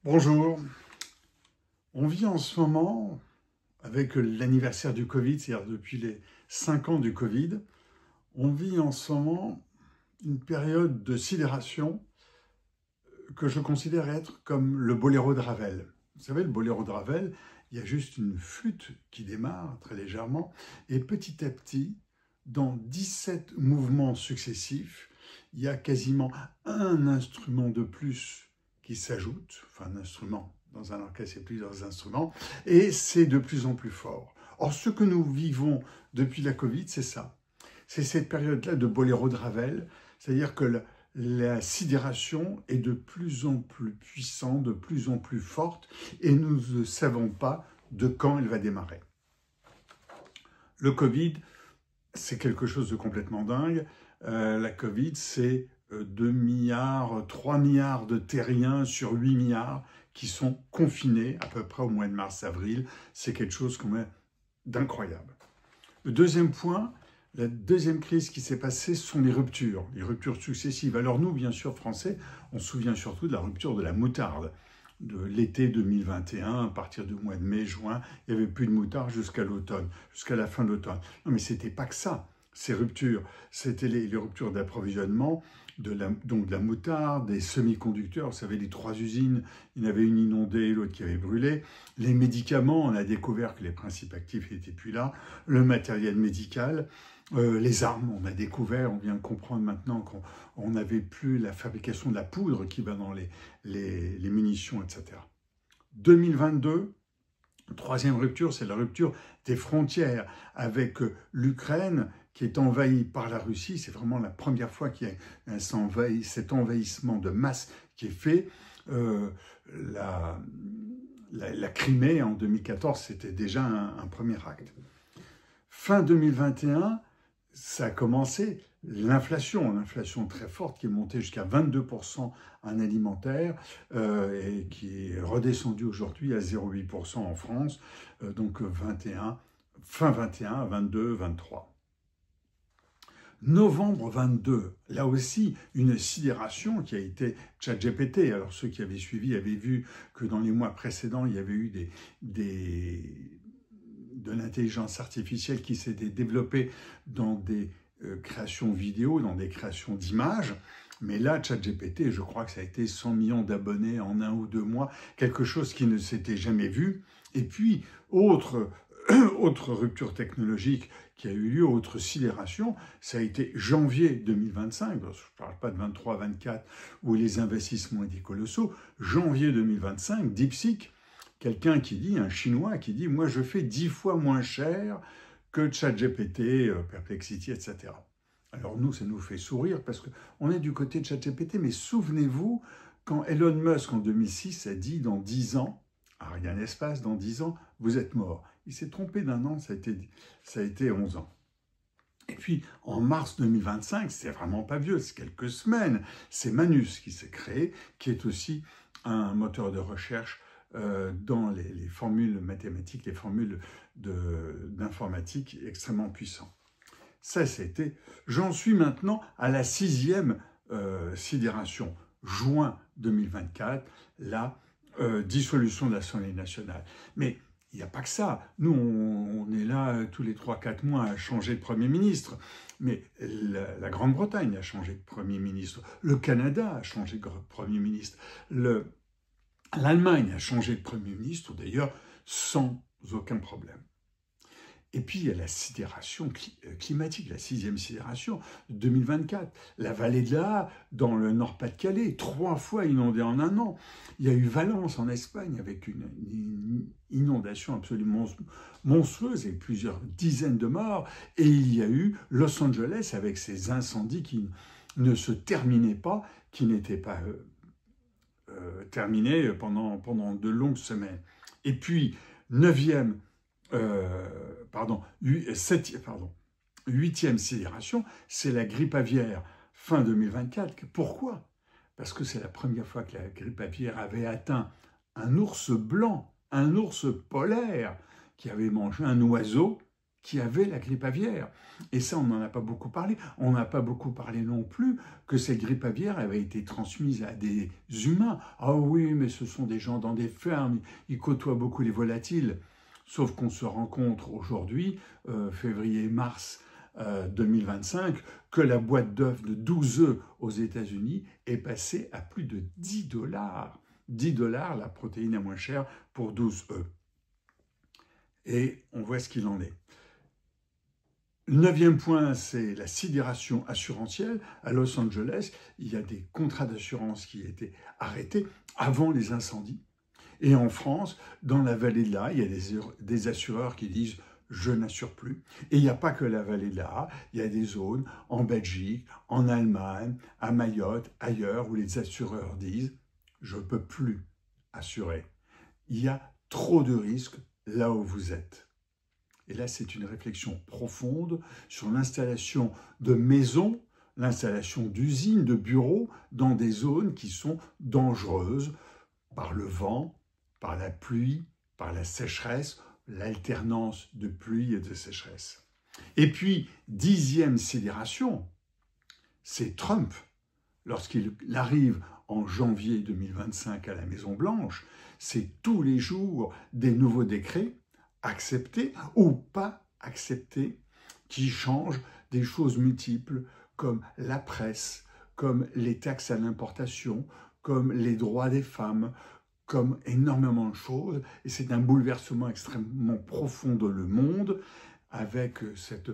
Bonjour, on vit en ce moment, avec l'anniversaire du Covid, c'est-à-dire depuis les 5 ans du Covid, on vit en ce moment une période de sidération que je considère être comme le boléro de Ravel. Vous savez, le boléro de Ravel, il y a juste une flûte qui démarre très légèrement, et petit à petit, dans 17 mouvements successifs, il y a quasiment un instrument de plus qui s'ajoute, enfin un instrument, dans un orchestre, il y a plusieurs instruments, et c'est de plus en plus fort. Or, ce que nous vivons depuis la Covid, c'est ça. C'est cette période-là de boléro de Ravel, c'est-à-dire que la sidération est de plus en plus puissante, de plus en plus forte, et nous ne savons pas de quand elle va démarrer. Le Covid, c'est quelque chose de complètement dingue. La Covid, c'est 2 milliards, 3 milliards de terriens sur 8 milliards qui sont confinés à peu près au mois de mars-avril. C'est quelque chose quand même d'incroyable. Le deuxième point, la deuxième crise qui s'est passée, ce sont les ruptures successives. Alors nous, bien sûr, Français, on se souvient surtout de la rupture de la moutarde de l'été 2021, à partir du mois de mai, juin, il n'y avait plus de moutarde jusqu'à l'automne, jusqu'à la fin de l'automne. Non, mais c'était pas que ça, ces ruptures. C'était les ruptures d'approvisionnement, donc de la moutarde, des semi-conducteurs. Vous savez, les 3 usines, il y en avait une inondée, l'autre qui avait brûlé. Les médicaments, on a découvert que les principes actifs n'étaient plus là. Le matériel médical. Les armes, on a découvert, on vient de comprendre maintenant qu'on n'avait plus la fabrication de la poudre qui va dans les munitions, etc. 2022, troisième rupture, c'est la rupture des frontières avec l'Ukraine qui est envahie par la Russie. C'est vraiment la première fois qu'il y a cet envahissement de masse qui est fait. La Crimée en 2014, c'était déjà un premier acte. Fin 2021, ça a commencé l'inflation très forte qui est montée jusqu'à 22% en alimentaire et qui est redescendue aujourd'hui à 0,8% en France, donc fin 21, 22, 23. Novembre 22, là aussi, une sidération qui a été ChatGPT. Alors ceux qui avaient suivi avaient vu que dans les mois précédents, il y avait eu de l'intelligence artificielle qui s'était développée dans des créations vidéo, dans des créations d'images. Mais là, ChatGPT, je crois que ça a été 100 millions d'abonnés en 1 ou 2 mois, quelque chose qui ne s'était jamais vu. Et puis, autre rupture technologique qui a eu lieu, autre sidération, ça a été janvier 2025, je ne parle pas de 23-24 où les investissements étaient colossaux, janvier 2025, DeepSeek, quelqu'un qui dit, un Chinois qui dit « moi je fais 10 fois moins cher que ChatGPT, Perplexity, etc. » Alors nous, ça nous fait sourire parce qu'on est du côté de ChatGPT, mais souvenez-vous, quand Elon Musk en 2006 a dit « dans 10 ans, Ariane Espace, dans 10 ans, vous êtes mort ». Il s'est trompé d'un an, ça a été 11 ans. Et puis, en mars 2025, c'est vraiment pas vieux, c'est quelques semaines, c'est Manus qui s'est créé, qui est aussi un moteur de recherche dans les formules mathématiques, les formules d'informatique extrêmement puissants. Ça, c'était... J'en suis maintenant à la 6e sidération, juin 2024, la dissolution de l'Assemblée nationale. Mais il n'y a pas que ça. Nous, on est là tous les 3-4 mois à changer de Premier ministre. Mais la Grande-Bretagne a changé de Premier ministre. Le Canada a changé de Premier ministre. L'Allemagne a changé de Premier ministre, d'ailleurs, sans aucun problème. Et puis, il y a la sidération climatique, la 6e sidération de 2024. La vallée de l'Aa, dans le Nord-Pas-de-Calais, 3 fois inondée en 1 an. Il y a eu Valence, en Espagne, avec une inondation absolument monstrueuse et plusieurs dizaines de morts. Et il y a eu Los Angeles, avec ces incendies qui ne se terminaient pas, qui n'étaient pas terminés pendant de longues semaines. Et puis, 8e sidération, c'est la grippe aviaire fin 2024. Pourquoi? Parce que c'est la première fois que la grippe aviaire avait atteint un ours blanc, un ours polaire qui avait mangé un oiseau qui avaient la grippe aviaire. Et ça, on n'en a pas beaucoup parlé. On n'a pas beaucoup parlé non plus que cette grippe aviaire avait été transmise à des humains. Ah oui, mais ce sont des gens dans des fermes, ils côtoient beaucoup les volatiles. Sauf qu'on se rencontre aujourd'hui, février-mars 2025, que la boîte d'œufs de 12 œufs aux États-Unis est passée à plus de 10 $. 10 $, la protéine la moins chère pour 12 œufs. Et on voit ce qu'il en est. Le 9e point, c'est la sidération assurantielle. À Los Angeles, il y a des contrats d'assurance qui étaient arrêtés avant les incendies. Et en France, dans la vallée de l'Aa, il y a des assureurs qui disent « je n'assure plus ». Et il n'y a pas que la vallée de l'Aa, il y a des zones en Belgique, en Allemagne, à Mayotte, ailleurs, où les assureurs disent « je ne peux plus assurer ». Il y a trop de risques là où vous êtes. Et là, c'est une réflexion profonde sur l'installation de maisons, l'installation d'usines, de bureaux dans des zones qui sont dangereuses par le vent, par la pluie, par la sécheresse, l'alternance de pluie et de sécheresse. Et puis, 10e sidération, c'est Trump. Lorsqu'il arrive en janvier 2025 à la Maison-Blanche, c'est tous les jours des nouveaux décrets acceptés ou pas acceptés qui changent des choses multiples comme la presse, comme les taxes à l'importation, comme les droits des femmes, comme énormément de choses. Et c'est un bouleversement extrêmement profond dans le monde avec cette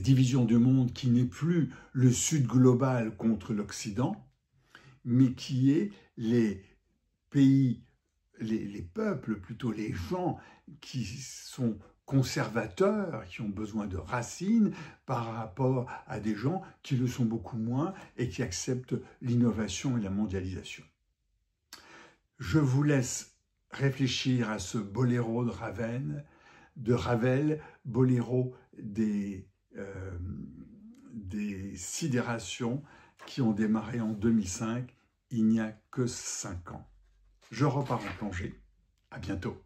division du monde qui n'est plus le Sud global contre l'Occident, mais qui est les pays, les peuples, plutôt les gens qui sont conservateurs, qui ont besoin de racines par rapport à des gens qui le sont beaucoup moins et qui acceptent l'innovation et la mondialisation. Je vous laisse réfléchir à ce boléro de Ravel, boléro des sidérations qui ont démarré en 2005, il n'y a que 5 ans. Je repars en plongée. À bientôt.